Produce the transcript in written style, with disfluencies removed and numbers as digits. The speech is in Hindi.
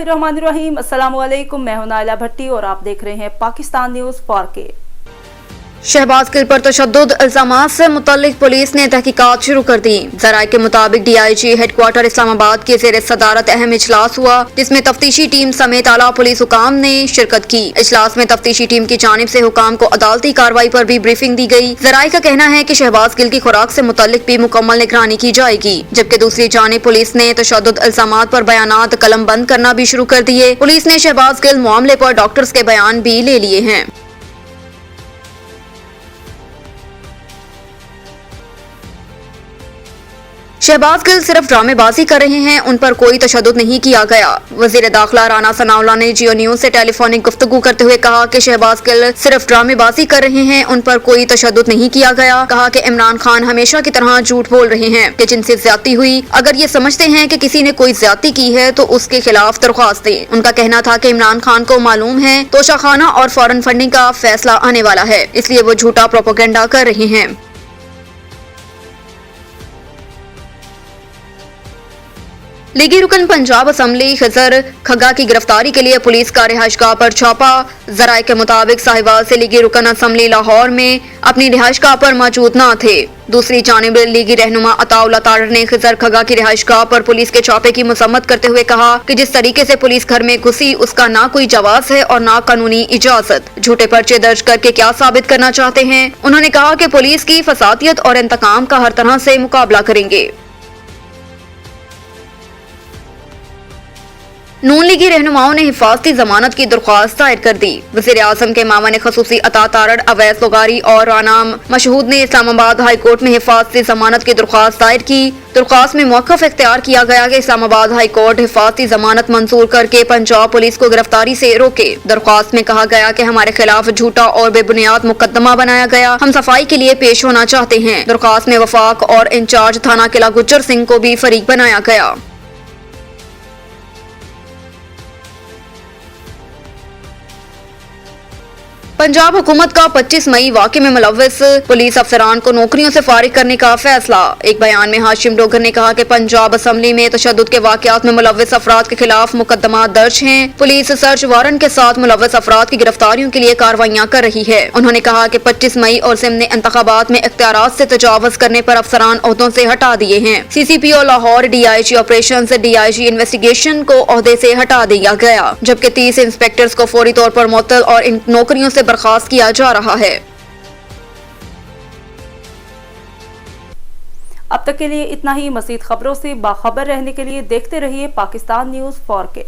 बिस्मिल्लाहिर्रहमानिर्रहीम। अस्सलाम वालेकुम। मैं हूं नाइला भट्टी और आप देख रहे हैं पाकिस्तान न्यूज 4K। शहबाज गिल पर तशद्दुद इल्जामात से मुतल्लिक पुलिस ने तहकीकात शुरू कर दी। जराये के मुताबिक DIG हेडक्वार्टर इस्लामाबाद के ज़ेर सदारत अहम इजलास हुआ, जिसमें तफ्तीशी टीम समेत आला पुलिस हुकाम ने शिरकत की। इजलास में तफ्तीशी टीम की जानिब से हुकाम को अदालती कार्रवाई पर भी ब्रीफिंग दी गई। जराये का कहना है कि शहबाज गिल की खुराक से मुतल्लिक भी मुकम्मल निगरानी की जाएगी, जबकि दूसरी जानिब पुलिस ने तशद्दुद इल्जामात पर बयानात कलम बंद करना भी शुरू कर दिए। पुलिस ने शहबाज गिल मामले पर डॉक्टर्स के बयान भी ले लिए हैं। शहबाज गिल सिर्फ ड्रामेबाजी कर रहे हैं, उन पर कोई तशद्दुद नहीं किया गया। वजीर दाखिला राना सनाउल्लाह ने जियो न्यूज से टेलीफोनिक गुफ्तगू करते हुए कहा कि शहबाज गिल सिर्फ ड्रामेबाजी कर रहे हैं, उन पर कोई तशद्दुद नहीं किया गया। कहा कि इमरान खान हमेशा की तरह झूठ बोल रहे हैं कि जिनसे ज्यादती हुई। अगर ये समझते हैं कि किसी ने कोई ज्यादती की है तो उसके खिलाफ दरख्वास्त दें। उनका कहना था कि इमरान खान को मालूम है तोशाखाना और फौरन फंडिंग का फैसला आने वाला है, इसलिए वो झूठा प्रोपेगेंडा कर रहे हैं। लीगी रुकन पंजाब असम्बली खिजर खग्गा की गिरफ्तारी के लिए पुलिस का रिहाइशगाह पर छापा। जराये के मुताबिक साहिवाल से लीगी रुकन असम्बली लाहौर में अपनी रिहाइशगाह पर मौजूद न थे। दूसरी जानिब लीगी रहनुमा अताउल्लाह तारर ने खिजर खग्गा की रिहाइशगाह पर पुलिस के छापे की मजम्मत करते हुए कहा कि जिस तरीके से पुलिस घर में घुसी उसका ना कोई जवाब है और ना कानूनी इजाजत। झूठे पर्चे दर्ज करके क्या साबित करना चाहते हैं? उन्होंने कहा कि पुलिस की फसादियत और इंतकाम का हर तरह से मुकाबला करेंगे। नून लीगी रहनुमाओं ने हिफाजती जमानत की दरख्वास्त दायर कर दी। वज़ीर आज़म के मामले खसूसी अता तारड़, अवैस लोगारी और राना मशहूद ने इस्लामाबाद हाई कोर्ट में हिफाजती जमानत की दरख्वास्त दायर की। दरख्वास्त में मौक़िफ़ इख्तियार किया गया कि इस्लामाबाद हाई कोर्ट हिफाजती जमानत मंजूर करके पंजाब पुलिस को गिरफ्तारी से रोके। दरख्वास्त में कहा गया कि हमारे खिलाफ झूठा और बेबुनियाद मुकदमा बनाया गया, हम सफाई के लिए पेश होना चाहते हैं। दरख्वास्त में वफाक और इंचार्ज थाना किला गुज्जर सिंह को भी फरीक बनाया गया। पंजाब हुकूमत का 25 मई वाक़े में मुलव्वस पुलिस अफसरान को नौकरियों से फारिग करने का फैसला। एक बयान में हाशिम डोगर ने कहा कि पंजाब असम्बली में तशद्दुद के वाक़यात में मुलव्वस अफराद के खिलाफ मुकदमा दर्ज हैं। पुलिस सर्च वारंट के साथ मुलव्वस अफराद की गिरफ्तारियों के लिए कार्रवाइयाँ कर रही है। उन्होंने कहा कि 25 मई और ज़िम्नी इंतखाबात में इख्तियारात से तजावुज़ करने पर अफसरान ओहदों से हटा दिए हैं। CCPO Lahore, DIG operation, DIG investigation को ओहदे से हटा दिया गया, जबकि 30 इंस्पेक्टर्स को फौरी तौर पर मुअत्तल और इन नौकरियों से बर्खास्त किया जा रहा है। अब तक के लिए इतना ही। मज़ीद खबरों से बाखबर रहने के लिए देखते रहिए पाकिस्तान न्यूज 4K।